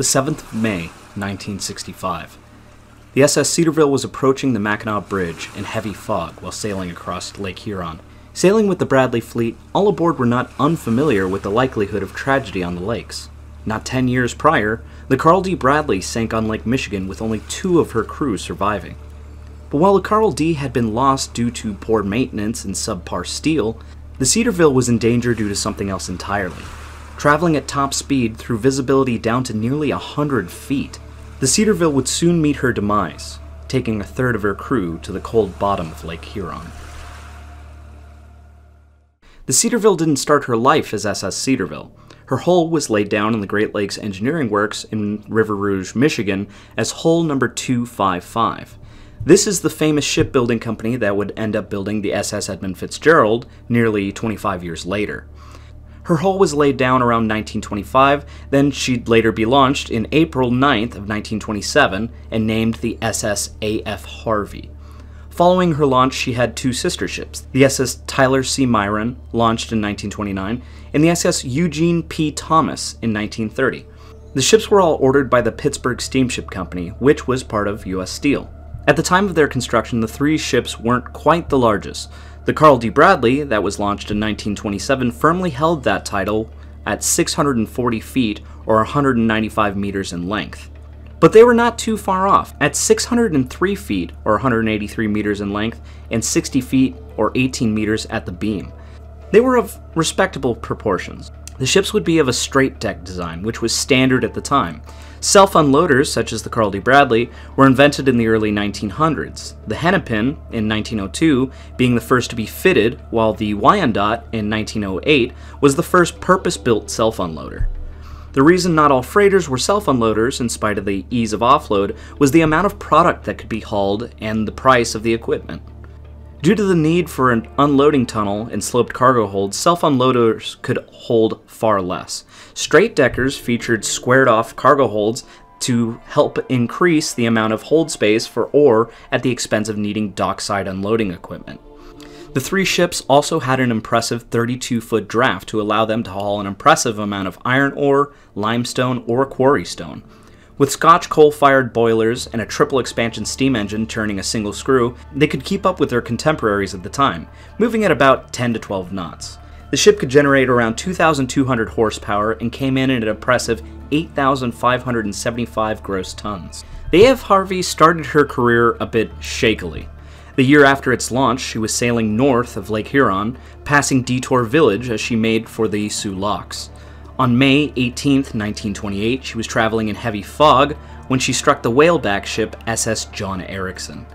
the 7th of May, 1965. The SS Cedarville was approaching the Mackinac Bridge in heavy fog while sailing across Lake Huron. Sailing with the Bradley fleet, all aboard were not unfamiliar with the likelihood of tragedy on the lakes. Not 10 years prior, the Carl D. Bradley sank on Lake Michigan with only 2 of her crew surviving. But while the Carl D. had been lost due to poor maintenance and subpar steel, the Cedarville was in danger due to something else entirely. Traveling at top speed through visibility down to nearly 100 feet, the Cedarville would soon meet her demise, taking a third of her crew to the cold bottom of Lake Huron. The Cedarville didn't start her life as SS Cedarville. Her hull was laid down in the Great Lakes Engineering Works in River Rouge, Michigan as hull number 255. This is the famous shipbuilding company that would end up building the SS Edmund Fitzgerald nearly 25 years later. Her hull was laid down around 1925, then she'd later be launched in April 9th of 1927 and named the SS A.F. Harvey. Following her launch, she had 2 sister ships, the SS Tyler C. Myron, launched in 1929, and the SS Eugene P. Thomas in 1930. The ships were all ordered by the Pittsburgh Steamship Company, which was part of U.S. Steel. At the time of their construction, the 3 ships weren't quite the largest. The Carl D. Bradley, that was launched in 1927, firmly held that title at 640 feet or 195 meters in length. But they were not too far off, at 603 feet or 183 meters in length and 60 feet or 18 meters at the beam. They were of respectable proportions. The ships would be of a straight deck design, which was standard at the time. Self-unloaders, such as the Carl D. Bradley, were invented in the early 1900s, the Hennepin in 1902 being the first to be fitted, while the Wyandotte in 1908 was the first purpose-built self-unloader. The reason not all freighters were self-unloaders, in spite of the ease of offload, was the amount of product that could be hauled and the price of the equipment. Due to the need for an unloading tunnel and sloped cargo holds, self-unloaders could hold far less. Straight-deckers featured squared-off cargo holds to help increase the amount of hold space for ore at the expense of needing dockside unloading equipment. The 3 ships also had an impressive 32-foot draft to allow them to haul an impressive amount of iron ore, limestone, or quarry stone. With Scotch coal-fired boilers and a triple expansion steam engine turning a single screw, they could keep up with their contemporaries at the time, moving at about 10 to 12 knots. The ship could generate around 2,200 horsepower and came in at an impressive 8,575 gross tons. The A.F. Harvey started her career a bit shakily. The year after its launch, she was sailing north of Lake Huron, passing Detour Village as she made for the Sioux Locks. On May 18, 1928, she was traveling in heavy fog when she struck the whaleback ship SS John Ericsson.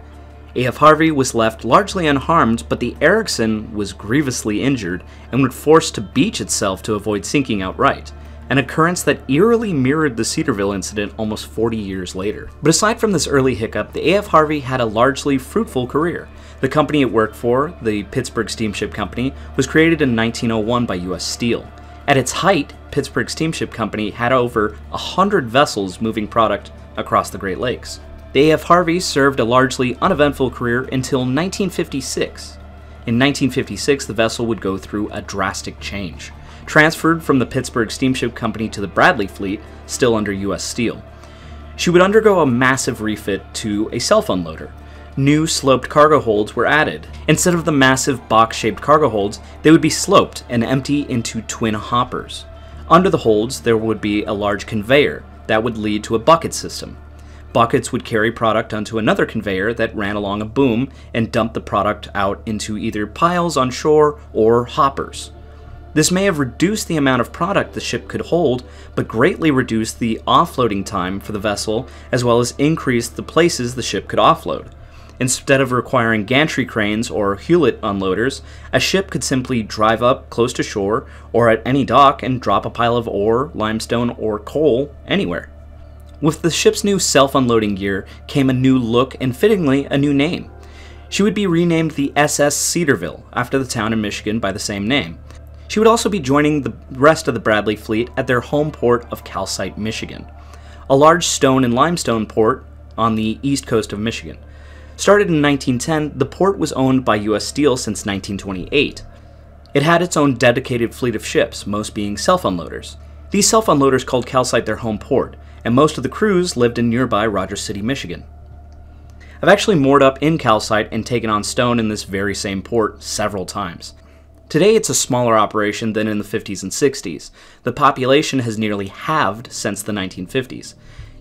A.F. Harvey was left largely unharmed, but the Ericsson was grievously injured and was forced to beach itself to avoid sinking outright, an occurrence that eerily mirrored the Cedarville incident almost 40 years later. But aside from this early hiccup, the A.F. Harvey had a largely fruitful career. The company it worked for, the Pittsburgh Steamship Company, was created in 1901 by U.S. Steel. At its height, Pittsburgh Steamship Company had over 100 vessels moving product across the Great Lakes. The A.F. Harvey served a largely uneventful career until 1956. In 1956, the vessel would go through a drastic change. Transferred from the Pittsburgh Steamship Company to the Bradley fleet, still under U.S. Steel. She would undergo a massive refit to a self-unloader. New sloped cargo holds were added. Instead of the massive box-shaped cargo holds, they would be sloped and empty into twin hoppers. Under the holds, there would be a large conveyor that would lead to a bucket system. Buckets would carry product onto another conveyor that ran along a boom and dumped the product out into either piles on shore or hoppers. This may have reduced the amount of product the ship could hold, but greatly reduced the offloading time for the vessel, as well as increased the places the ship could offload. Instead of requiring gantry cranes or Hewlett unloaders, a ship could simply drive up close to shore or at any dock and drop a pile of ore, limestone, or coal anywhere. With the ship's new self-unloading gear came a new look and fittingly a new name. She would be renamed the SS Cedarville, after the town in Michigan by the same name. She would also be joining the rest of the Bradley fleet at their home port of Calcite, Michigan, a large stone and limestone port on the east coast of Michigan. Started in 1910, the port was owned by U.S. Steel since 1928. It had its own dedicated fleet of ships, most being self-unloaders. These self-unloaders called Calcite their home port, and most of the crews lived in nearby Rogers City, Michigan. I've actually moored up in calcite and taken on stone in this very same port several times. Today it's a smaller operation than in the 50s and 60s. The population has nearly halved since the 1950s.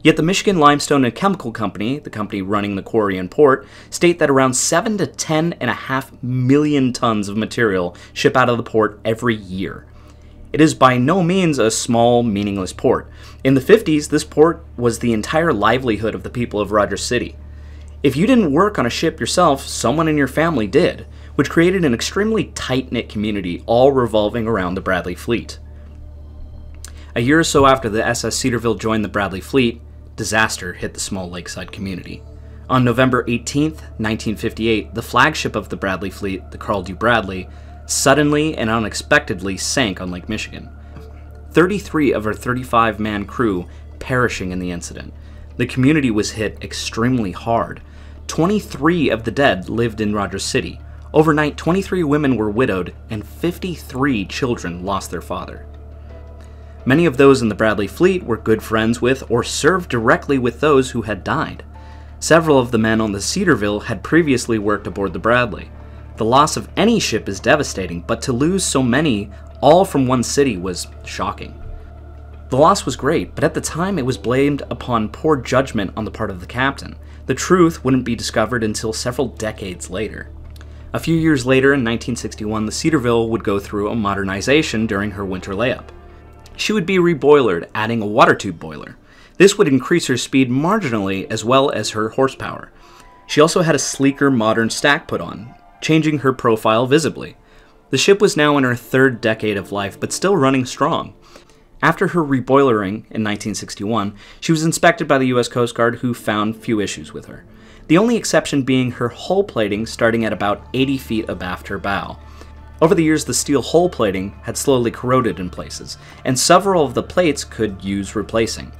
Yet the Michigan Limestone and Chemical Company, the company running the quarry and port, state that around 7 to 10.5 million tons of material ship out of the port every year. It is by no means a small, meaningless port. In the 50s, this port was the entire livelihood of the people of Rogers City. If you didn't work on a ship yourself, someone in your family did, which created an extremely tight-knit community, all revolving around the Bradley fleet. A year or so after the SS Cedarville joined the Bradley fleet, disaster hit the small lakeside community. On November 18, 1958, the flagship of the Bradley fleet, the Carl D. Bradley, suddenly and unexpectedly sank on Lake Michigan. 33 of her 35-man crew perishing in the incident. The community was hit extremely hard. 23 of the dead lived in Rogers City. Overnight, 23 women were widowed, and 53 children lost their father. Many of those in the Bradley fleet were good friends with or served directly with those who had died. Several of the men on the Cedarville had previously worked aboard the Bradley. The loss of any ship is devastating, but to lose so many, all from one city, was shocking. The loss was great, but at the time it was blamed upon poor judgment on the part of the captain. The truth wouldn't be discovered until several decades later. A few years later, in 1961, the Cedarville would go through a modernization during her winter layup. She would be reboilered, adding a water tube boiler. This would increase her speed marginally as well as her horsepower. She also had a sleeker, modern stack put on, changing her profile visibly. The ship was now in her third decade of life, but still running strong. After her reboilering in 1961, she was inspected by the U.S. Coast Guard, who found few issues with her. The only exception being her hull plating starting at about 80 feet abaft her bow. Over the years, the steel hull plating had slowly corroded in places, and several of the plates could use replacing.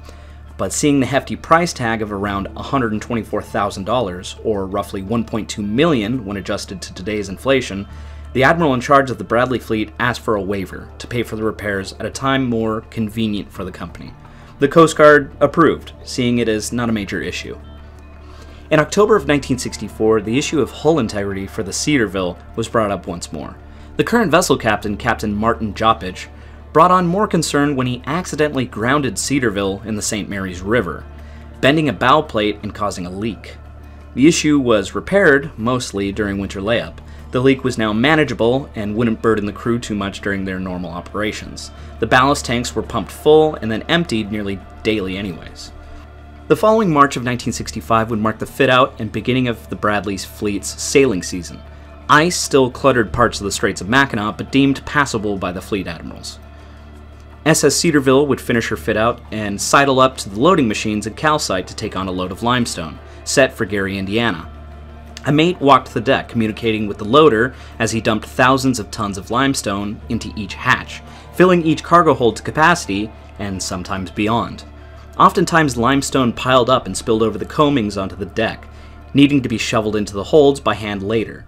But seeing the hefty price tag of around $124,000, or roughly $1.2 million when adjusted to today's inflation, the admiral in charge of the Bradley fleet asked for a waiver to pay for the repairs at a time more convenient for the company. The Coast Guard approved, seeing it as not a major issue. In October of 1964, the issue of hull integrity for the Cedarville was brought up once more. The current vessel captain, Captain Martin Joppich, brought on more concern when he accidentally grounded Cedarville in the St. Mary's River, bending a bow plate and causing a leak. The issue was repaired, mostly during winter layup. The leak was now manageable and wouldn't burden the crew too much during their normal operations. The ballast tanks were pumped full and then emptied nearly daily anyways. The following March of 1965 would mark the fit-out and beginning of the Bradley's fleet's sailing season. Ice still cluttered parts of the Straits of Mackinac, but deemed passable by the fleet admirals. SS Cedarville would finish her fit-out and sidle up to the loading machines at calcite to take on a load of limestone, set for Gary, Indiana. A mate walked the deck, communicating with the loader as he dumped thousands of tons of limestone into each hatch, filling each cargo hold to capacity and sometimes beyond. Oftentimes limestone piled up and spilled over the coamings onto the deck, needing to be shoveled into the holds by hand later.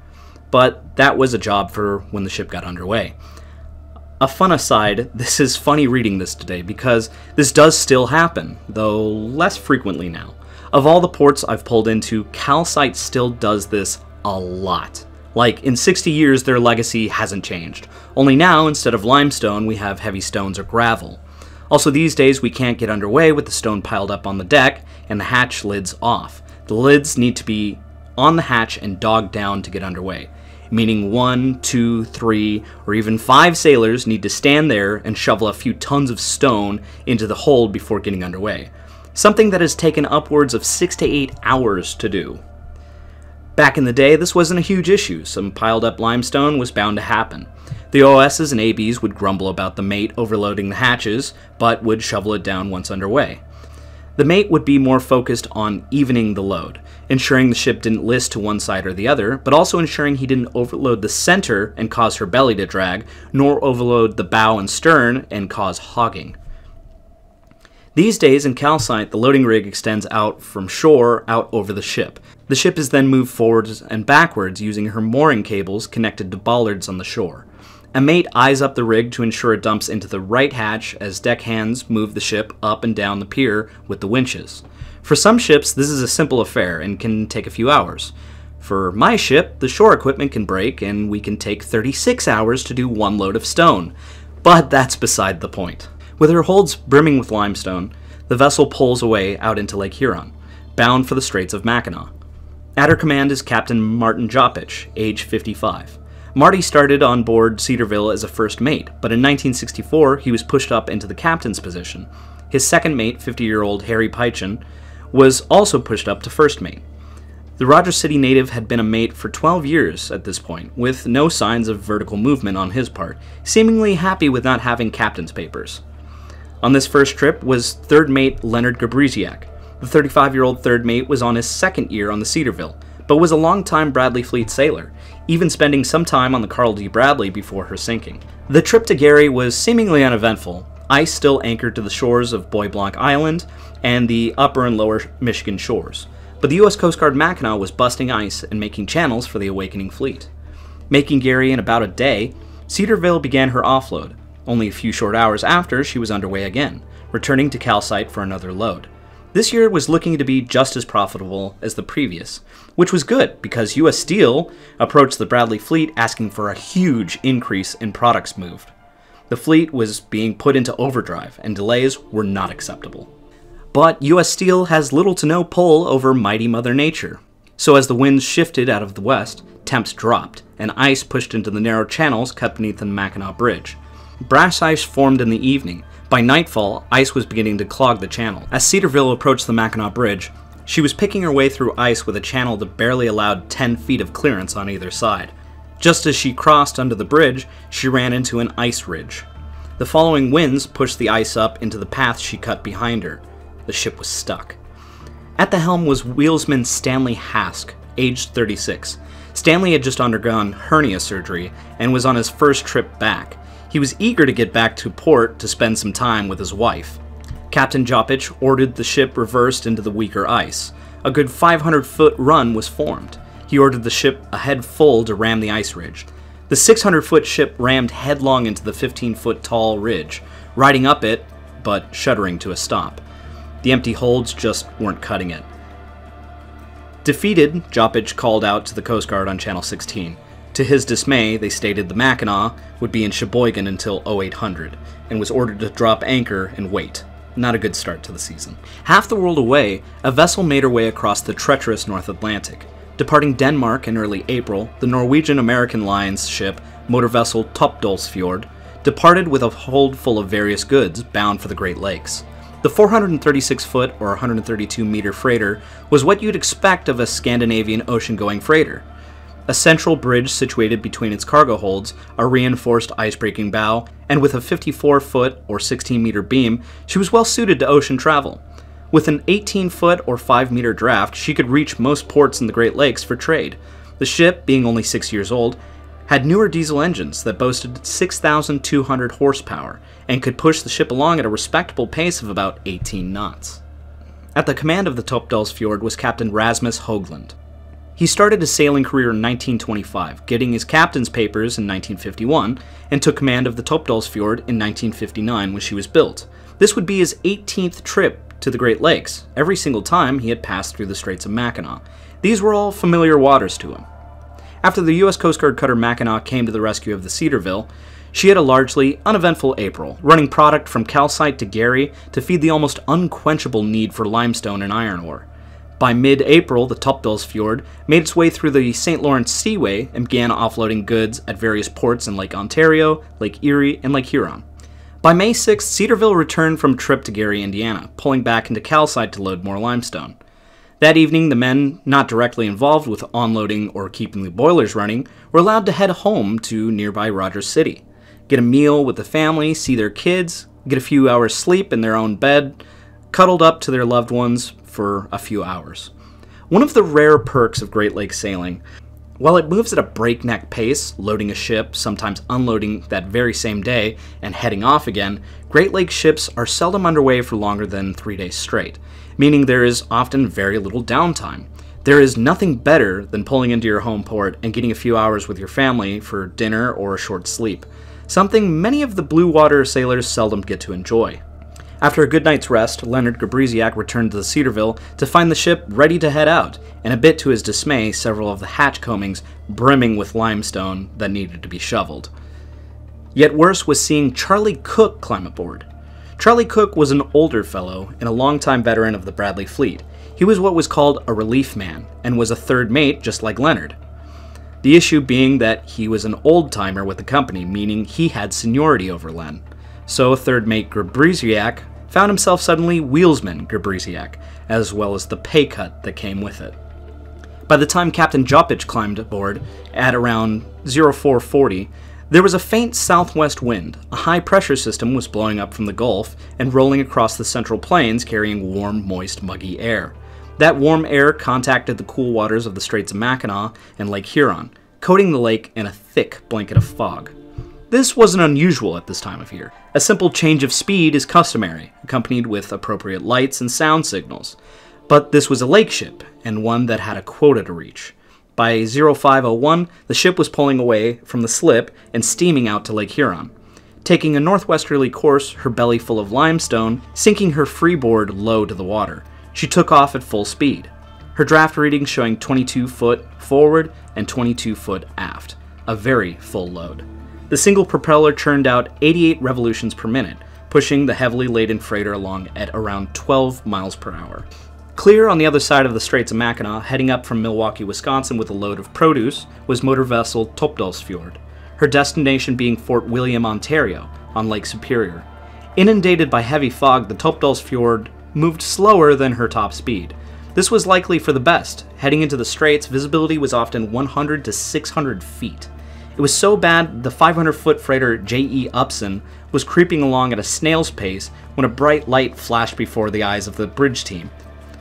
But that was a job for when the ship got underway. A fun aside, this is funny reading this today because this does still happen, though less frequently now. Of all the ports I've pulled into, calcite still does this a lot. Like, in 60 years their legacy hasn't changed. Only now, instead of limestone, we have heavy stones or gravel. Also, these days we can't get underway with the stone piled up on the deck and the hatch lids off. The lids need to be on the hatch and dogged down to get underway, meaning 1, 2, 3, or even 5 sailors need to stand there and shovel a few tons of stone into the hold before getting underway. Something that has taken upwards of 6 to 8 hours to do. Back in the day, this wasn't a huge issue. Some piled up limestone was bound to happen. The OSs and ABs would grumble about the mate overloading the hatches, but would shovel it down once underway. The mate would be more focused on evening the load, ensuring the ship didn't list to one side or the other, but also ensuring he didn't overload the center and cause her belly to drag, nor overload the bow and stern and cause hogging. These days in calcite, the loading rig extends out from shore out over the ship. The ship is then moved forwards and backwards using her mooring cables connected to bollards on the shore. A mate eyes up the rig to ensure it dumps into the right hatch as deckhands move the ship up and down the pier with the winches. For some ships, this is a simple affair and can take a few hours. For my ship, the shore equipment can break and we can take 36 hours to do one load of stone. But that's beside the point. With her holds brimming with limestone, the vessel pulls away out into Lake Huron, bound for the Straits of Mackinac. At her command is Captain Martin Joppich, age 55. Marty started on board Cedarville as a first mate, but in 1964 he was pushed up into the captain's position. His second mate, 50-year-old Harry Peichin, was also pushed up to first mate. The Rogers City native had been a mate for 12 years at this point, with no signs of vertical movement on his part, seemingly happy with not having captain's papers. On this first trip was third mate Leonard Gabriziak. The 35-year-old third mate was on his second year on the Cedarville, but was a long-time Bradley Fleet sailor, even spending some time on the Carl D. Bradley before her sinking. The trip to Jeri was seemingly uneventful, ice still anchored to the shores of Bois Blanc Island and the upper and lower Michigan shores, but the U.S. Coast Guard Mackinac was busting ice and making channels for the awakening fleet. Making Jeri in about a day, Cedarville began her offload. Only a few short hours after, she was underway again, returning to Calcite for another load. This year was looking to be just as profitable as the previous, which was good because U.S. Steel approached the Bradley fleet asking for a huge increase in products moved. The fleet was being put into overdrive, and delays were not acceptable. But U.S. Steel has little to no pull over mighty Mother Nature. So as the winds shifted out of the west, temps dropped, and ice pushed into the narrow channels cut beneath the Mackinac Bridge. Brash ice formed in the evening. By nightfall, ice was beginning to clog the channel. As Cedarville approached the Mackinac Bridge, she was picking her way through ice with a channel that barely allowed 10 feet of clearance on either side. Just as she crossed under the bridge, she ran into an ice ridge. The following winds pushed the ice up into the path she cut behind her. The ship was stuck. At the helm was wheelsman Stanley Hask, aged 36. Stanley had just undergone hernia surgery and was on his first trip back. He was eager to get back to port to spend some time with his wife. Captain Joppich ordered the ship reversed into the weaker ice. A good 500-foot run was formed. He ordered the ship ahead full to ram the ice ridge. The 600-foot ship rammed headlong into the 15-foot tall ridge, riding up it, but shuddering to a stop. The empty holds just weren't cutting it. Defeated, Joppich called out to the Coast Guard on Channel 16. To his dismay, they stated the Mackinac would be in Sheboygan until 0800, and was ordered to drop anchor and wait. Not a good start to the season. Half the world away, a vessel made her way across the treacherous North Atlantic. Departing Denmark in early April, the Norwegian American Line's ship, motor vessel Topdalsfjord, departed with a hold full of various goods bound for the Great Lakes. The 436-foot or 132-meter freighter was what you'd expect of a Scandinavian ocean-going freighter. A central bridge situated between its cargo holds, a reinforced ice-breaking bow, and with a 54-foot or 16-meter beam, she was well suited to ocean travel. With an 18-foot or 5-meter draft, she could reach most ports in the Great Lakes for trade. The ship, being only 6 years old, had newer diesel engines that boasted 6,200 horsepower and could push the ship along at a respectable pace of about 18 knots. At the command of the Topdalsfjord was Captain Rasmus Hoagland. He started his sailing career in 1925, getting his captain's papers in 1951, and took command of the Topdalsfjord in 1959 when she was built. This would be his 18th trip to the Great Lakes. Every single time he had passed through the Straits of Mackinac. These were all familiar waters to him. After the U.S. Coast Guard cutter Mackinac came to the rescue of the Cedarville, she had a largely uneventful April, running product from Calcite to Jeri to feed the almost unquenchable need for limestone and iron ore. By mid-April, the Topdalsfjord made its way through the St. Lawrence Seaway and began offloading goods at various ports in Lake Ontario, Lake Erie, and Lake Huron. By May 6th, Cedarville returned from a trip to Jeri, Indiana, pulling back into Calcite to load more limestone. That evening, the men not directly involved with onloading or keeping the boilers running were allowed to head home to nearby Rogers City, get a meal with the family, see their kids, get a few hours sleep in their own bed, cuddled up to their loved ones for a few hours. One of the rare perks of Great Lakes sailing, while it moves at a breakneck pace, loading a ship, sometimes unloading that very same day, and heading off again, Great Lakes ships are seldom underway for longer than 3 days straight, meaning there is often very little downtime. There is nothing better than pulling into your home port and getting a few hours with your family for dinner or a short sleep, something many of the blue water sailors seldom get to enjoy. After a good night's rest, Leonard Gabriziak returned to the Cedarville to find the ship ready to head out, and a bit to his dismay, several of the hatch combings brimming with limestone that needed to be shoveled. Yet worse was seeing Charlie Cook climb aboard. Charlie Cook was an older fellow and a longtime veteran of the Bradley fleet. He was what was called a relief man, and was a third mate just like Leonard. The issue being that he was an old-timer with the company, meaning he had seniority over Len. So third mate Gabriziak found himself suddenly Wheelsman Gabriziak, as well as the pay cut that came with it. By the time Captain Jopich climbed aboard, at around 0440, there was a faint southwest wind. A high-pressure system was blowing up from the Gulf and rolling across the Central Plains carrying warm, moist, muggy air. That warm air contacted the cool waters of the Straits of Mackinac and Lake Huron, coating the lake in a thick blanket of fog. This wasn't unusual at this time of year. A simple change of speed is customary, accompanied with appropriate lights and sound signals. But this was a lake ship, and one that had a quota to reach. By 0501, the ship was pulling away from the slip and steaming out to Lake Huron. Taking a northwesterly course, her belly full of limestone, sinking her freeboard low to the water, she took off at full speed. Her draft reading showing 22 foot forward and 22 foot aft, a very full load. The single propeller churned out 88 revolutions per minute, pushing the heavily laden freighter along at around 12 miles per hour. Clear on the other side of the Straits of Mackinac, heading up from Milwaukee, Wisconsin with a load of produce, was motor vessel Topdalsfjord, her destination being Fort William, Ontario, on Lake Superior. Inundated by heavy fog, the Topdalsfjord moved slower than her top speed. This was likely for the best. Heading into the straits, visibility was often 100 to 600 feet. It was so bad the 500-foot freighter J.E. Upson was creeping along at a snail's pace when a bright light flashed before the eyes of the bridge team.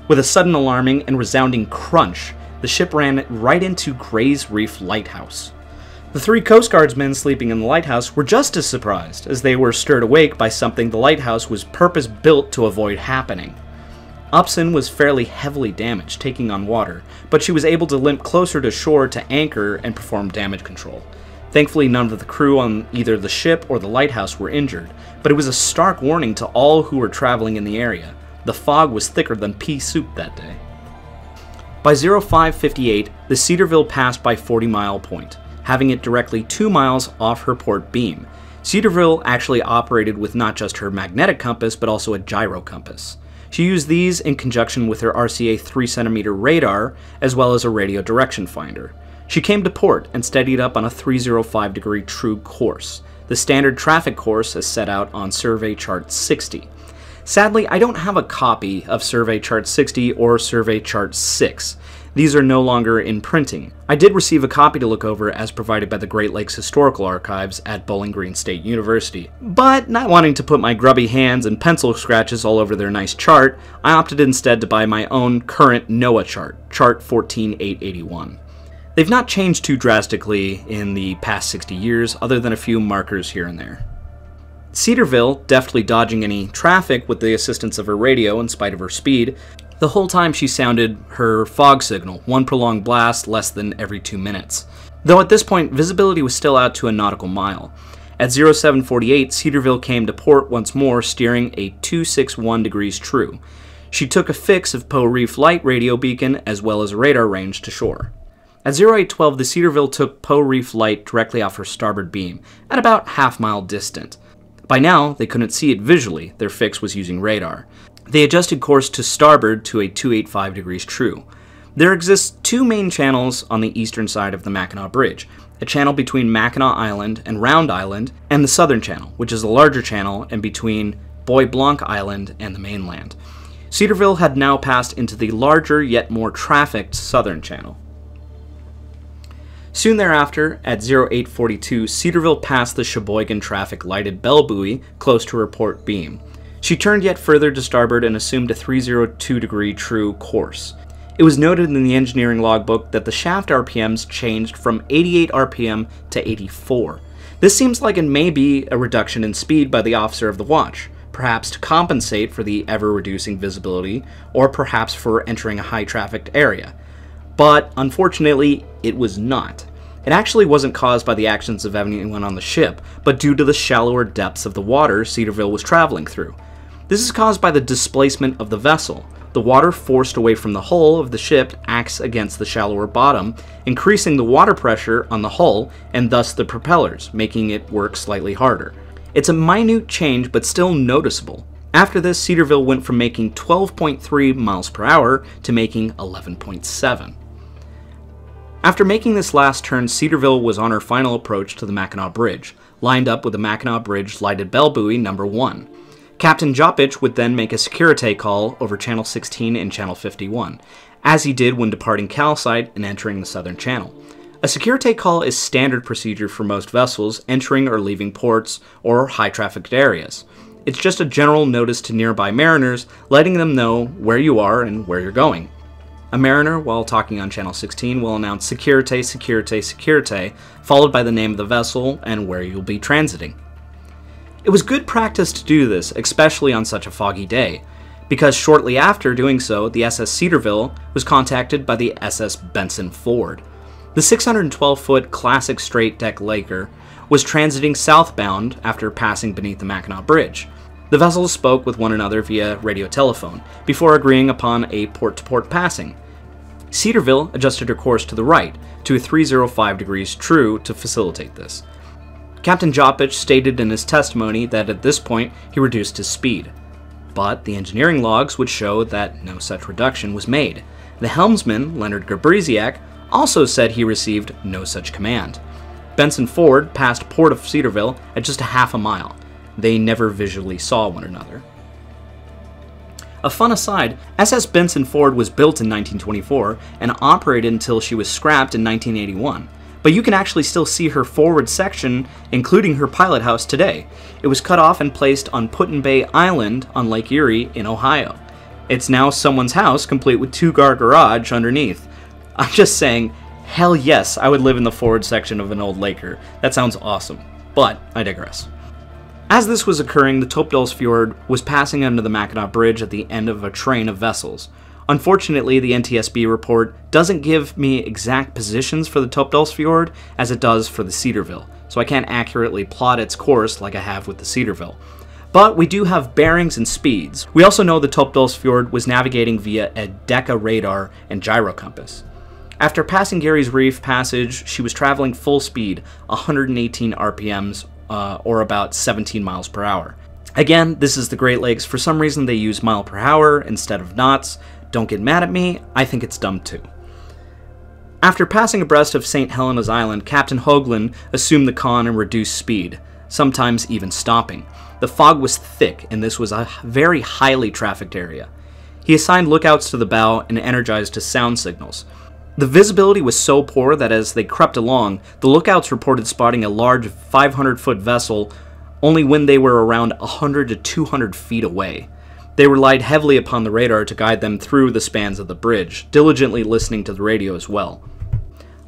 With a sudden alarming and resounding crunch, the ship ran right into Gray's Reef Lighthouse. The three Coast Guardsmen sleeping in the lighthouse were just as surprised, as they were stirred awake by something the lighthouse was purpose-built to avoid happening. Upson was fairly heavily damaged, taking on water, but she was able to limp closer to shore to anchor and perform damage control. Thankfully, none of the crew on either the ship or the lighthouse were injured, but it was a stark warning to all who were traveling in the area. The fog was thicker than pea soup that day. By 0558, the Cedarville passed by 40 Mile Point, having it directly 2 miles off her port beam. Cedarville actually operated with not just her magnetic compass, but also a gyro compass. She used these in conjunction with her RCA 3-centimeter radar, as well as a radio direction finder. She came to port and steadied up on a 305-degree true course, the standard traffic course as set out on Survey Chart 60. Sadly, I don't have a copy of Survey Chart 60 or Survey Chart 6. These are no longer in printing. I did receive a copy to look over as provided by the Great Lakes Historical Archives at Bowling Green State University. But not wanting to put my grubby hands and pencil scratches all over their nice chart, I opted instead to buy my own current NOAA chart, Chart 14881. They've not changed too drastically in the past 60 years, other than a few markers here and there. Cedarville, deftly dodging any traffic with the assistance of her radio in spite of her speed, the whole time she sounded her fog signal, one prolonged blast less than every 2 minutes. Though at this point, visibility was still out to a nautical mile. At 0748, Cedarville came to port once more, steering a 261 degrees true. She took a fix of Poe Reef Light radio beacon as well as radar range to shore. At 0812, the Cedarville took Poe Reef Light directly off her starboard beam, at about half-mile distant. By now, they couldn't see it visually, their fix was using radar. They adjusted course to starboard to a 285 degrees true. There exists two main channels on the eastern side of the Mackinac Bridge, a channel between Mackinac Island and Round Island, and the southern channel, which is a larger channel and between Bois Blanc Island and the mainland. Cedarville had now passed into the larger yet more trafficked southern channel. Soon thereafter, at 0842, Cedarville passed the Sheboygan traffic lighted bell buoy close to her port beam. She turned yet further to starboard and assumed a 302 degree true course. It was noted in the engineering logbook that the shaft RPMs changed from 88 RPM to 84. This seems like it may be a reduction in speed by the officer of the watch, perhaps to compensate for the ever-reducing visibility, or perhaps for entering a high-trafficked area. But unfortunately, it was not. It actually wasn't caused by the actions of anyone on the ship, but due to the shallower depths of the water Cedarville was traveling through. This is caused by the displacement of the vessel. The water forced away from the hull of the ship acts against the shallower bottom, increasing the water pressure on the hull and thus the propellers, making it work slightly harder. It's a minute change, but still noticeable. After this, Cedarville went from making 12.3 miles per hour to making 11.7. After making this last turn, Cedarville was on her final approach to the Mackinac Bridge, lined up with the Mackinac Bridge lighted bell buoy number 1. Captain Joppich would then make a securite call over Channel 16 and Channel 51, as he did when departing Calcite and entering the Southern Channel. A securite call is standard procedure for most vessels entering or leaving ports or high-trafficked areas. It's just a general notice to nearby mariners, letting them know where you are and where you're going. A mariner, while talking on Channel 16, will announce securite, securite, securite, followed by the name of the vessel and where you'll be transiting. It was good practice to do this, especially on such a foggy day, because shortly after doing so, the SS Cedarville was contacted by the SS Benson Ford. The 612-foot classic straight-deck Laker was transiting southbound after passing beneath the Mackinac Bridge. The vessels spoke with one another via radio telephone, before agreeing upon a port-to-port passing. Cedarville adjusted her course to the right, to a 305 degrees true to facilitate this. Captain Joppich stated in his testimony that at this point he reduced his speed, but the engineering logs would show that no such reduction was made. The helmsman, Leonard Gabriziak, also said he received no such command. Benson Ford passed port of Cedarville at just a half a mile. They never visually saw one another. A fun aside, SS Benson Ford was built in 1924 and operated until she was scrapped in 1981. But you can actually still see her forward section, including her pilot house today. It was cut off and placed on Put-in-Bay Island on Lake Erie in Ohio. It's now someone's house, complete with 2-car garage underneath. I'm just saying, hell yes, I would live in the forward section of an old Laker. That sounds awesome. But I digress. As this was occurring, the Topdalsfjord was passing under the Mackinac Bridge at the end of a train of vessels. Unfortunately, the NTSB report doesn't give me exact positions for the Topdalsfjord as it does for the Cedarville, so I can't accurately plot its course like I have with the Cedarville. But we do have bearings and speeds. We also know the Topdalsfjord was navigating via a Deca radar and gyro compass. After passing Gary's Reef Passage, she was traveling full speed, 118 RPMs, or about 17 miles per hour. Again, this is the Great Lakes. For some reason they use mile per hour instead of knots. Don't get mad at me, I think it's dumb too. After passing abreast of St. Helena's Island, Captain Hoagland assumed the con and reduced speed, sometimes even stopping. The fog was thick, and this was a very highly trafficked area. He assigned lookouts to the bow and energized his sound signals. The visibility was so poor that as they crept along, the lookouts reported spotting a large 500-foot vessel only when they were around 100 to 200 feet away. They relied heavily upon the radar to guide them through the spans of the bridge, diligently listening to the radio as well.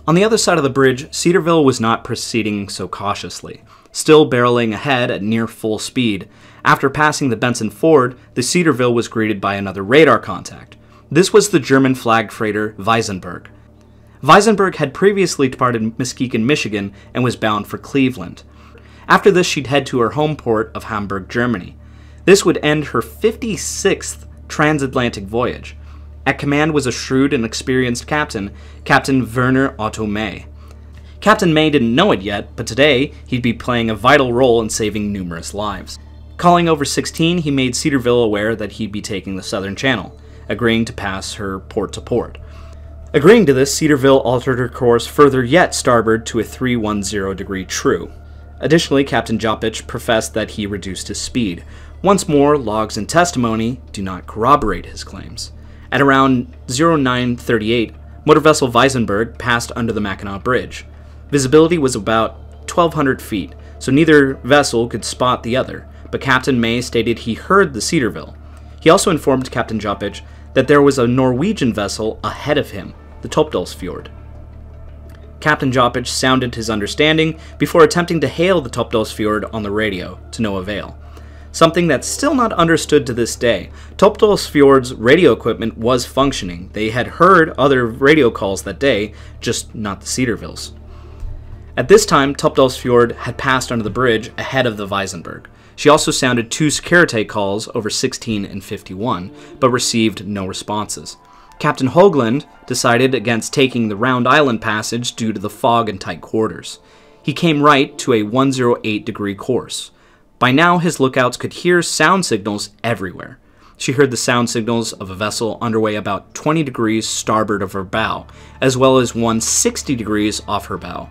On the other side of the bridge, Cedarville was not proceeding so cautiously, still barreling ahead at near full speed. After passing the Benson Ford, the Cedarville was greeted by another radar contact. This was the German-flagged freighter Weisenberg. Weisenberg had previously departed Muskegon, Michigan, and was bound for Cleveland. After this, she'd head to her home port of Hamburg, Germany. This would end her 56th transatlantic voyage. At command was a shrewd and experienced captain, Captain Werner Otto May. Captain May didn't know it yet, but today he'd be playing a vital role in saving numerous lives. Calling over 16, he made Cedarville aware that he'd be taking the Southern Channel, agreeing to pass her port to port. Agreeing to this, Cedarville altered her course further yet starboard to a 310 degree true. Additionally, Captain Joppich professed that he reduced his speed. Once more, logs and testimony do not corroborate his claims. At around 0938, motor vessel Weisenberg passed under the Mackinac Bridge. Visibility was about 1,200 feet, so neither vessel could spot the other, but Captain May stated he heard the Cedarville. He also informed Captain Joppich that there was a Norwegian vessel ahead of him, the Topdalsfjord. Captain Joppich sounded his understanding before attempting to hail the Topdalsfjord on the radio, to no avail. something that's still not understood to this day. Topdalsfjord's radio equipment was functioning. They had heard other radio calls that day, just not the Cedarvilles. At this time, Topdalsfjord had passed under the bridge ahead of the Weisenberg. She also sounded 2 security calls over 16 and 51, but received no responses. Captain Hoagland decided against taking the Round Island passage due to the fog and tight quarters. He came right to a 108-degree course. By now, his lookouts could hear sound signals everywhere. She heard the sound signals of a vessel underway about 20 degrees starboard of her bow, as well as one 60 degrees off her bow.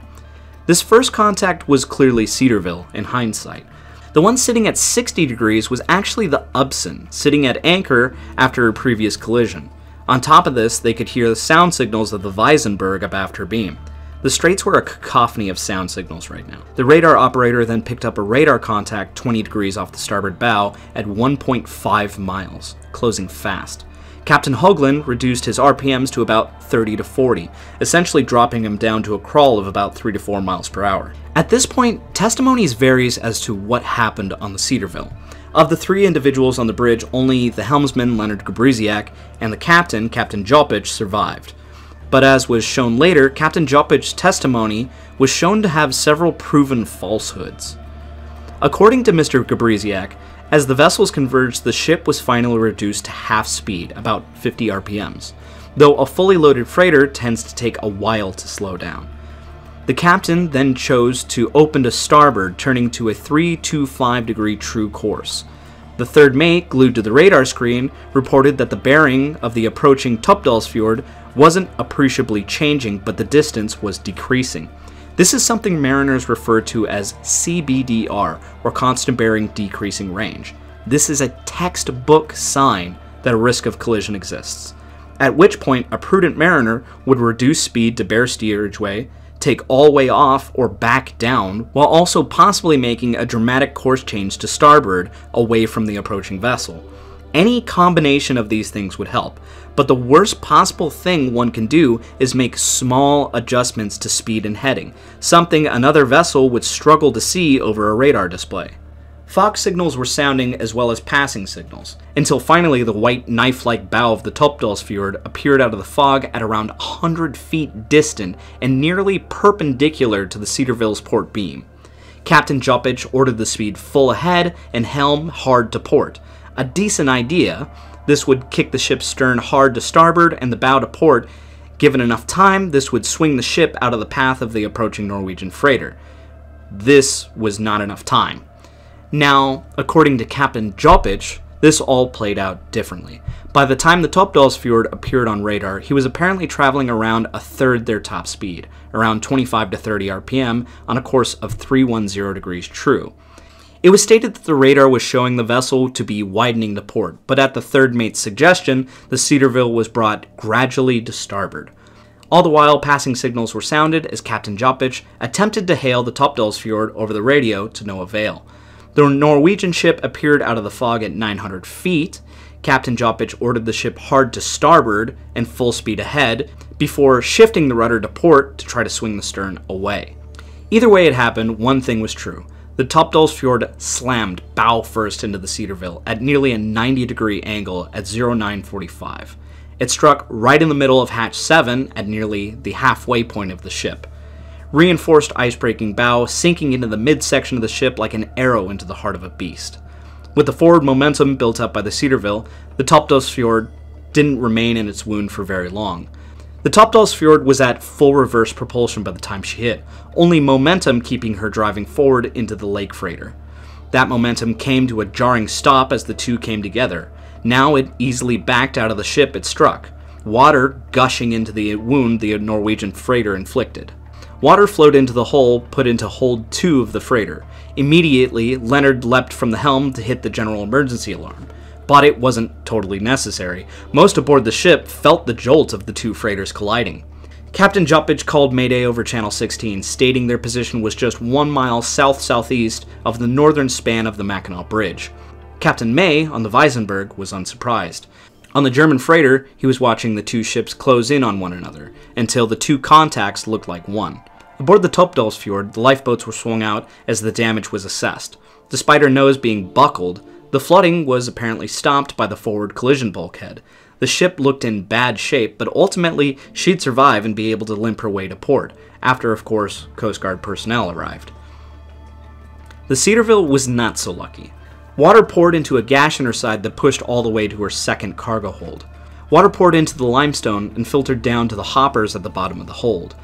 This first contact was clearly Cedarville, in hindsight. The one sitting at 60 degrees was actually the Upson, sitting at anchor after a previous collision. On top of this, they could hear the sound signals of the Weisenberg abaft her beam. The Straits were a cacophony of sound signals right now. The radar operator then picked up a radar contact 20 degrees off the starboard bow at 1.5 miles, closing fast. Captain Hoagland reduced his RPMs to about 30 to 40, essentially dropping him down to a crawl of about 3 to 4 miles per hour. At this point, testimonies varies as to what happened on the Cedarville. Of the 3 individuals on the bridge, only the helmsman Leonard Gabriziak and the captain, Captain Jopic, survived. But as was shown later, Captain Jopic's testimony was shown to have several proven falsehoods. According to Mr. Gabriziak, as the vessels converged, the ship was finally reduced to half speed, about 50 RPMs, though a fully loaded freighter tends to take a while to slow down. The captain then chose to open to starboard, turning to a 325-degree true course. The third mate, glued to the radar screen, reported that the bearing of the approaching Topdalsfjord wasn't appreciably changing, but the distance was decreasing. This is something mariners refer to as CBDR, or constant bearing decreasing range. This is a textbook sign that a risk of collision exists, at which point a prudent mariner would reduce speed to bear steerage way, take all way off or back down, while also possibly making a dramatic course change to starboard away from the approaching vessel. Any combination of these things would help, but the worst possible thing one can do is make small adjustments to speed and heading, something another vessel would struggle to see over a radar display. Fog signals were sounding as well as passing signals, until finally the white knife-like bow of the Topdalsfjord appeared out of the fog at around 100 feet distant and nearly perpendicular to the Cedarville's port beam. Captain Jopic ordered the speed full ahead and helm hard to port. A decent idea. This would kick the ship's stern hard to starboard and the bow to port. Given enough time, this would swing the ship out of the path of the approaching Norwegian freighter. This was not enough time. Now, according to Captain Jopic, this all played out differently. By the time the Topdalsfjord appeared on radar, he was apparently traveling around a third their top speed, around 25 to 30 RPM, on a course of 310 degrees true. It was stated that the radar was showing the vessel to be widening to port, but at the third mate's suggestion, the Cedarville was brought gradually to starboard. All the while, passing signals were sounded as Captain Jopic attempted to hail the Topdalsfjord over the radio to no avail. The Norwegian ship appeared out of the fog at 900 feet. Captain Jopic ordered the ship hard to starboard and full speed ahead before shifting the rudder to port to try to swing the stern away. Either way it happened, one thing was true. The Topdalsfjord slammed bow first into the Cedarville at nearly a 90-degree angle at 0945. It struck right in the middle of hatch 7 at nearly the halfway point of the ship. Reinforced ice-breaking bow sinking into the midsection of the ship like an arrow into the heart of a beast. With the forward momentum built up by the Cedarville, the Topdalsfjord didn't remain in its wound for very long. The Topdalsfjord was at full reverse propulsion by the time she hit, only momentum keeping her driving forward into the lake freighter. That momentum came to a jarring stop as the two came together. Now it easily backed out of the ship it struck, water gushing into the wound the Norwegian freighter inflicted. Water flowed into the hull, put into hold 2 of the freighter. Immediately, Leonard leapt from the helm to hit the general emergency alarm. But it wasn't totally necessary. Most aboard the ship felt the jolt of the 2 freighters colliding. Captain Jopic called Mayday over Channel 16, stating their position was just 1 mile south-southeast of the northern span of the Mackinac Bridge. Captain May, on the Weisenberg, was unsurprised. On the German freighter, he was watching the 2 ships close in on one another, until the 2 contacts looked like one. Aboard the Topdalsfjord, the lifeboats were swung out as the damage was assessed. Despite her nose being buckled, the flooding was apparently stopped by the forward collision bulkhead. The ship looked in bad shape, but ultimately she'd survive and be able to limp her way to port, after, of course, Coast Guard personnel arrived. The Cedarville was not so lucky. Water poured into a gash in her side that pushed all the way to her second cargo hold. Water poured into the limestone and filtered down to the hoppers at the bottom of the hold.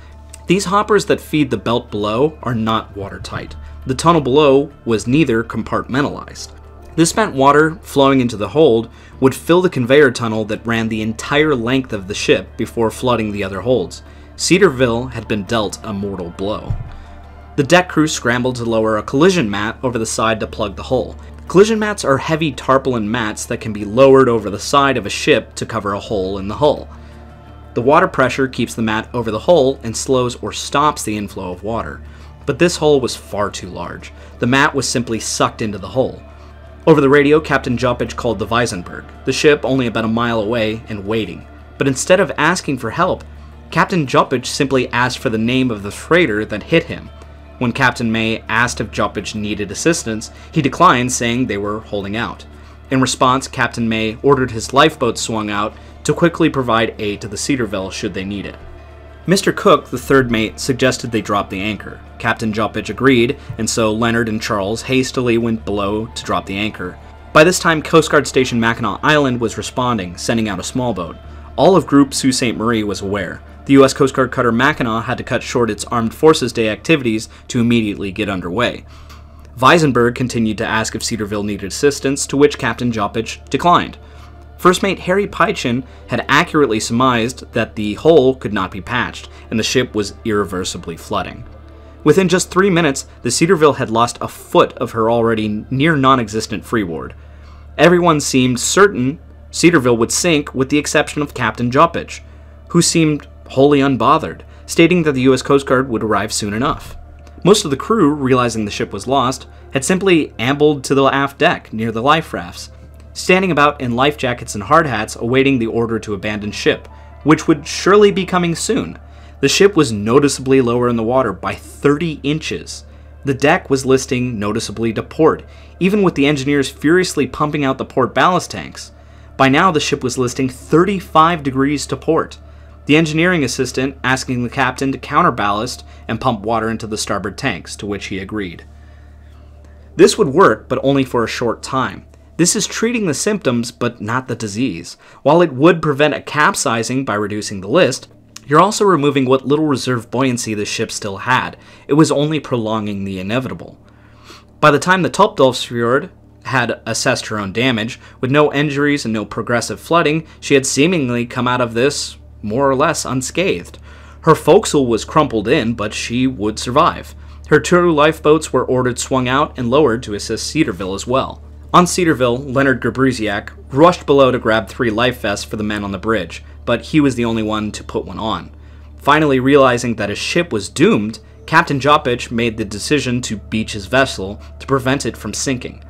These hoppers that feed the belt below are not watertight. The tunnel below was neither compartmentalized. This meant water flowing into the hold would fill the conveyor tunnel that ran the entire length of the ship before flooding the other holds. Cedarville had been dealt a mortal blow. The deck crew scrambled to lower a collision mat over the side to plug the hole. Collision mats are heavy tarpaulin mats that can be lowered over the side of a ship to cover a hole in the hull. The water pressure keeps the mat over the hull and slows or stops the inflow of water. But this hole was far too large. The mat was simply sucked into the hull. Over the radio, Captain Joppich called the Weisenberg, the ship only about a mile away and waiting. But instead of asking for help, Captain Joppich simply asked for the name of the freighter that hit him. When Captain May asked if Joppich needed assistance, he declined, saying they were holding out. In response, Captain May ordered his lifeboat swung out to quickly provide aid to the Cedarville should they need it. Mr. Cook, the third mate, suggested they drop the anchor. Captain Joppich agreed, and so Leonard and Charles hastily went below to drop the anchor. By this time, Coast Guard Station Mackinac Island was responding, sending out a small boat. All of Group Sault Ste. Marie was aware. The U.S. Coast Guard cutter Mackinac had to cut short its Armed Forces Day activities to immediately get underway. Weisenberg continued to ask if Cedarville needed assistance, to which Captain Joppich declined. First Mate Harry Pychin had accurately surmised that the hole could not be patched, and the ship was irreversibly flooding. Within just 3 minutes, the Cedarville had lost a foot of her already near non-existent freeboard. Everyone seemed certain Cedarville would sink, with the exception of Captain Joppich, who seemed wholly unbothered, stating that the U.S. Coast Guard would arrive soon enough. Most of the crew, realizing the ship was lost, had simply ambled to the aft deck near the life rafts, standing about in life jackets and hard hats awaiting the order to abandon ship, which would surely be coming soon. The ship was noticeably lower in the water by 30 inches. The deck was listing noticeably to port, even with the engineers furiously pumping out the port ballast tanks. By now, the ship was listing 35 degrees to port. The engineering assistant asking the captain to counterballast and pump water into the starboard tanks, to which he agreed. This would work, but only for a short time. This is treating the symptoms, but not the disease. While it would prevent a capsizing by reducing the list, you're also removing what little reserve buoyancy the ship still had. It was only prolonging the inevitable. By the time the Topdalsfjord had assessed her own damage, with no injuries and no progressive flooding, she had seemingly come out of this more or less unscathed. Her forecastle was crumpled in, but she would survive. Her 2 lifeboats were ordered swung out and lowered to assist Cedarville as well. On Cedarville, Leonard Gabriziak rushed below to grab 3 life vests for the men on the bridge, but he was the only one to put one on. Finally realizing that his ship was doomed, Captain Joppich made the decision to beach his vessel to prevent it from sinking.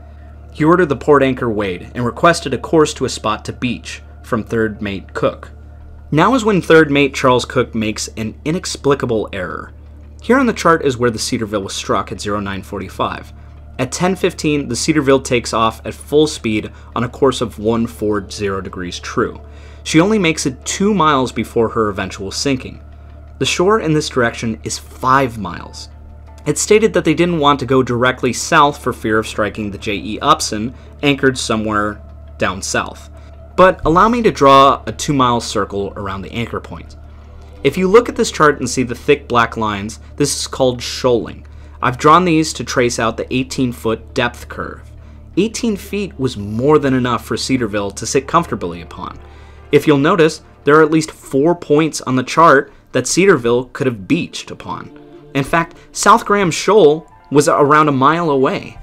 He ordered the port anchor weighed and requested a course to a spot to beach from Third Mate Cook. Now is when Third Mate Charles Cook makes an inexplicable error. Here on the chart is where the Cedarville was struck at 0945. At 10:15, the Cedarville takes off at full speed on a course of 140 degrees true. She only makes it 2 miles before her eventual sinking. The shore in this direction is 5 miles. It's stated that they didn't want to go directly south for fear of striking the J.E. Upson, anchored somewhere down south. But allow me to draw a 2-mile circle around the anchor point. If you look at this chart and see the thick black lines, this is called shoaling. I've drawn these to trace out the 18-foot depth curve. 18 feet was more than enough for Cedarville to sit comfortably upon. If you'll notice, there are at least 4 points on the chart that Cedarville could have beached upon. In fact, South Graham Shoal was around a mile away.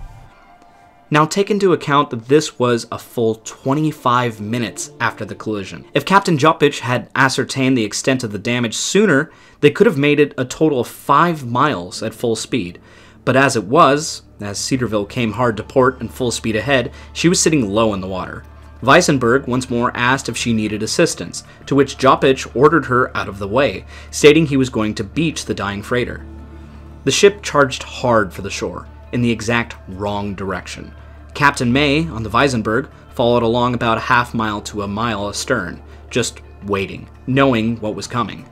Now take into account that this was a full 25 minutes after the collision. If Captain Joppich had ascertained the extent of the damage sooner, they could have made it a total of 5 miles at full speed. But as it was, as Cedarville came hard to port and full speed ahead, she was sitting low in the water. Weisenberg once more asked if she needed assistance, to which Joppich ordered her out of the way, stating he was going to beach the dying freighter. The ship charged hard for the shore. in the exact wrong direction. Captain May, on the Weisenberg, followed along about a half mile to a mile astern, just waiting, knowing what was coming.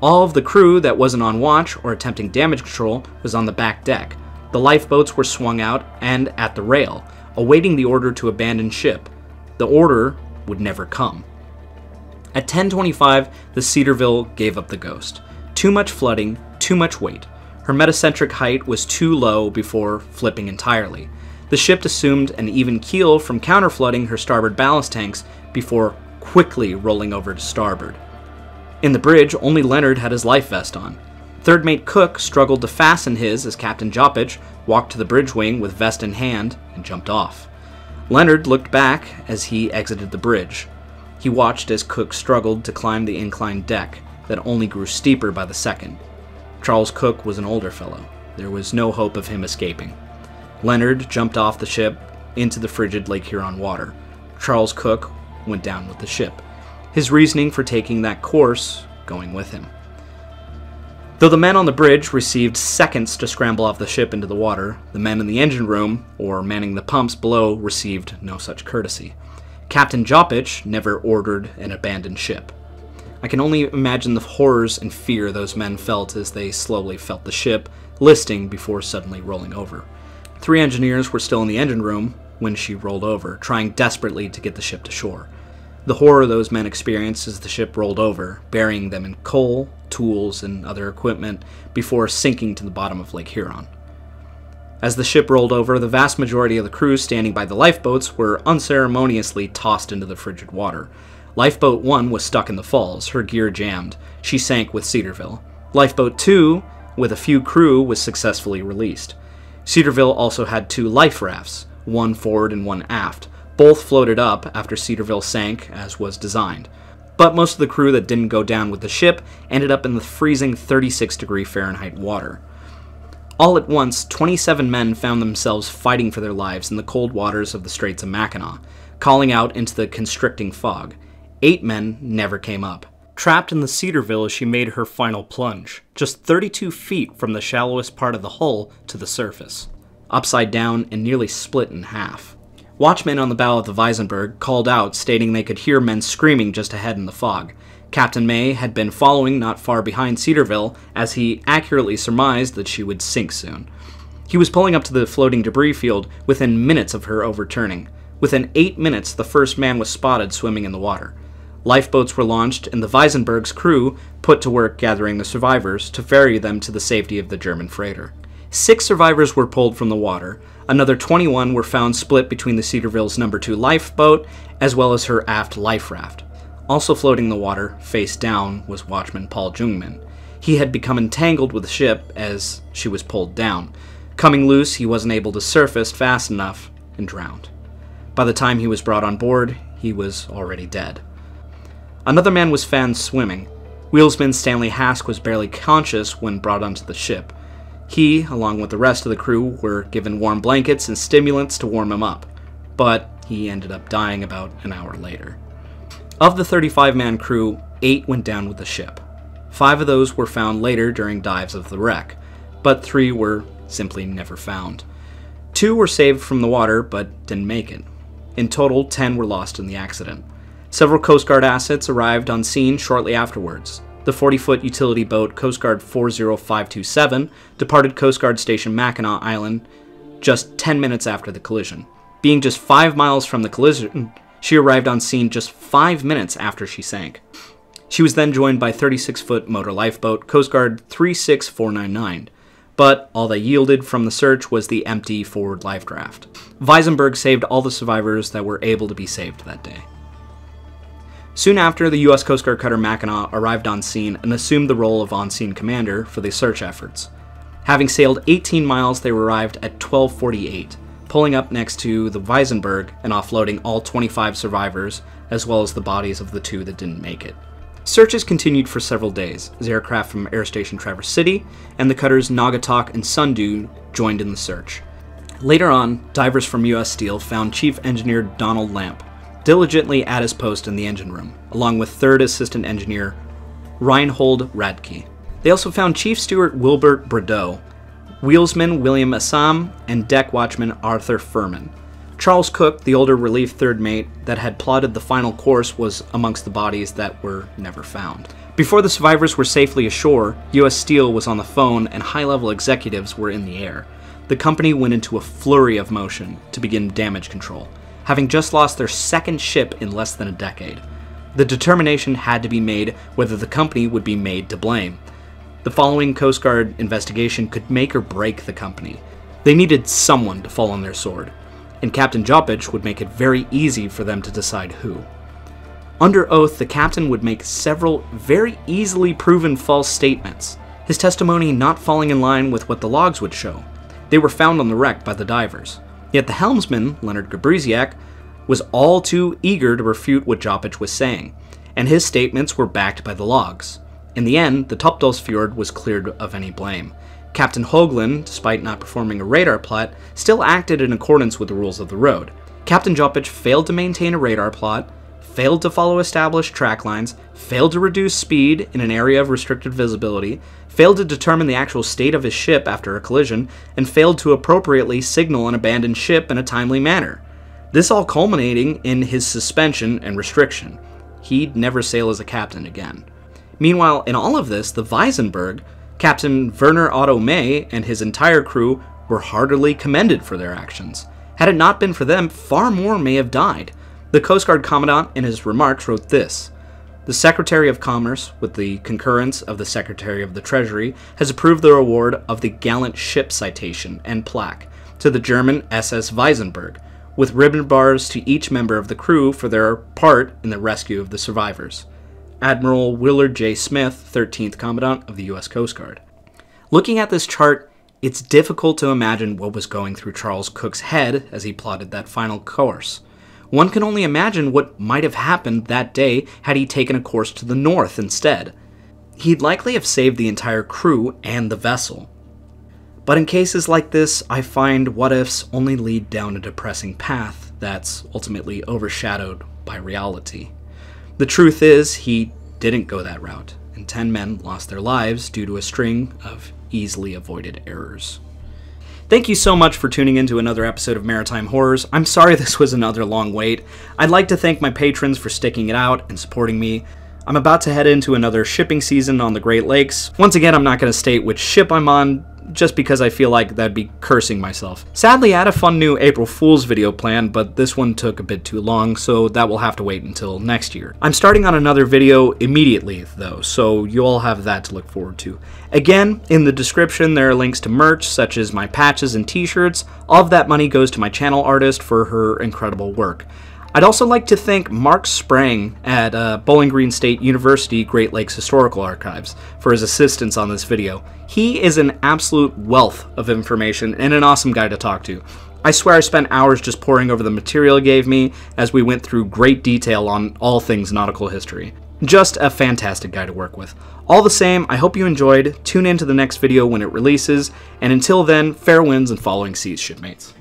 All of the crew that wasn't on watch or attempting damage control was on the back deck. The lifeboats were swung out and at the rail, awaiting the order to abandon ship. The order would never come. At 10:25, the Cedarville gave up the ghost. Too much flooding, too much weight. Her metacentric height was too low before flipping entirely. The ship assumed an even keel from counterflooding her starboard ballast tanks before quickly rolling over to starboard. In the bridge, only Leonard had his life vest on. Third mate Cook struggled to fasten his as Captain Joppich walked to the bridge wing with vest in hand and jumped off. Leonard looked back as he exited the bridge. He watched as Cook struggled to climb the inclined deck that only grew steeper by the second. Charles Cook was an older fellow. There was no hope of him escaping. Leonard jumped off the ship into the frigid Lake Huron water. Charles Cook went down with the ship, his reasoning for taking that course going with him. Though the men on the bridge received seconds to scramble off the ship into the water, the men in the engine room, or manning the pumps below, received no such courtesy. Captain Joppich never ordered an abandoned ship. I can only imagine the horrors and fear those men felt as they slowly felt the ship listing before suddenly rolling over. 3 engineers were still in the engine room when she rolled over, trying desperately to get the ship to shore. The horror those men experienced as the ship rolled over, burying them in coal, tools, and other equipment before sinking to the bottom of Lake Huron. As the ship rolled over, the vast majority of the crew standing by the lifeboats were unceremoniously tossed into the frigid water. Lifeboat 1 was stuck in the falls, her gear jammed. She sank with Cedarville. Lifeboat 2, with a few crew, was successfully released. Cedarville also had 2 life rafts, one forward and one aft. Both floated up after Cedarville sank, as was designed. But most of the crew that didn't go down with the ship ended up in the freezing 36-degree Fahrenheit water. All at once, 27 men found themselves fighting for their lives in the cold waters of the Straits of Mackinac, calling out into the constricting fog. 8 men never came up. Trapped in the Cedarville as she made her final plunge, just 32 feet from the shallowest part of the hull to the surface, upside down and nearly split in half. Watchmen on the bow of the Weisenberg called out, stating they could hear men screaming just ahead in the fog. Captain May had been following not far behind Cedarville, as he accurately surmised that she would sink soon. He was pulling up to the floating debris field within minutes of her overturning. Within 8 minutes, the first man was spotted swimming in the water. Lifeboats were launched, and the Weisenberg's crew put to work gathering the survivors to ferry them to the safety of the German freighter. 6 survivors were pulled from the water. Another 21 were found split between the Cedarville's No. 2 lifeboat as well as her aft life raft. Also floating in the water, face down, was watchman Paul Jungmann. He had become entangled with the ship as she was pulled down. Coming loose, he wasn't able to surface fast enough and drowned. By the time he was brought on board, he was already dead. Another man was found swimming. Wheelsman Stanley Hask was barely conscious when brought onto the ship. He, along with the rest of the crew, were given warm blankets and stimulants to warm him up, but he ended up dying about an hour later. Of the 35-man crew, 8 went down with the ship. 5 of those were found later during dives of the wreck, but 3 were simply never found. 2 were saved from the water, but didn't make it. In total, 10 were lost in the accident. Several Coast Guard assets arrived on scene shortly afterwards. The 40-foot utility boat Coast Guard 40527 departed Coast Guard Station Mackinac Island just 10 minutes after the collision. Being just 5 miles from the collision, she arrived on scene just 5 minutes after she sank. She was then joined by 36-foot motor lifeboat Coast Guard 36499, but all that yielded from the search was the empty forward life raft. Weisenberg saved all the survivors that were able to be saved that day. Soon after, the U.S. Coast Guard cutter Mackinac arrived on scene and assumed the role of on-scene commander for the search efforts. Having sailed 18 miles, they arrived at 12:48, pulling up next to the Weisenberg and offloading all 25 survivors, as well as the bodies of the 2 that didn't make it. Searches continued for several days, as aircraft from Air Station Traverse City and the cutters Naugatuck and Sundew joined in the search. Later on, divers from U.S. Steel found Chief Engineer Donald Lamp diligently at his post in the engine room, along with 3rd Assistant Engineer Reinhold Radke. They also found Chief Steward Wilbert Bordeaux wheelsman William Assam, and deck watchman Arthur Furman. Charles Cook, the older relief third mate that had plotted the final course, was amongst the bodies that were never found. Before the survivors were safely ashore, U.S. Steel was on the phone and high-level executives were in the air. The company went into a flurry of motion to begin damage control, having just lost their second ship in less than a decade. The determination had to be made whether the company would be made to blame. The following Coast Guard investigation could make or break the company. They needed someone to fall on their sword, and Captain Joppich would make it very easy for them to decide who. Under oath, the captain would make several very easily proven false statements, his testimony not falling in line with what the logs would show. They were found on the wreck by the divers. Yet the helmsman, Leonard Gabriziak, was all too eager to refute what Joppich was saying, and his statements were backed by the logs. In the end, the Topdalsfjord was cleared of any blame. Captain Hoagland, despite not performing a radar plot, still acted in accordance with the rules of the road. Captain Joppich failed to maintain a radar plot, failed to follow established track lines, failed to reduce speed in an area of restricted visibility, failed to determine the actual state of his ship after a collision, and failed to appropriately signal an abandoned ship in a timely manner. This all culminating in his suspension and restriction. He'd never sail as a captain again. Meanwhile, in all of this, the Weisenberg, Captain Werner Otto May, and his entire crew were heartily commended for their actions. Had it not been for them, far more may have died. The Coast Guard Commandant in his remarks wrote this: "The Secretary of Commerce, with the concurrence of the Secretary of the Treasury, has approved the award of the Gallant Ship Citation and Plaque to the German SS Weisenberg, with ribbon bars to each member of the crew for their part in the rescue of the survivors. Admiral Willard J. Smith, 13th Commandant of the U.S. Coast Guard." Looking at this chart, it's difficult to imagine what was going through Charles Cook's head as he plotted that final course. One can only imagine what might have happened that day had he taken a course to the north instead. He'd likely have saved the entire crew and the vessel. But in cases like this, I find what-ifs only lead down a depressing path that's ultimately overshadowed by reality. The truth is, he didn't go that route, and 10 men lost their lives due to a string of easily avoided errors. Thank you so much for tuning in to another episode of Maritime Horrors. I'm sorry this was another long wait. I'd like to thank my patrons for sticking it out and supporting me. I'm about to head into another shipping season on the Great Lakes. Once again, I'm not going to state which ship I'm on, just because I feel like that'd be cursing myself. Sadly, I had a fun new April Fool's video planned, but this one took a bit too long, so that will have to wait until next year. I'm starting on another video immediately, though, so you all have that to look forward to. Again, in the description there are links to merch, such as my patches and t-shirts. All of that money goes to my channel artist for her incredible work. I'd also like to thank Mark Sprang at Bowling Green State University Great Lakes Historical Archives for his assistance on this video. He is an absolute wealth of information and an awesome guy to talk to. I swear I spent hours just poring over the material he gave me as we went through great detail on all things nautical history. Just a fantastic guy to work with. All the same, I hope you enjoyed. Tune in to the next video when it releases, and until then, fair winds and following seas, shipmates.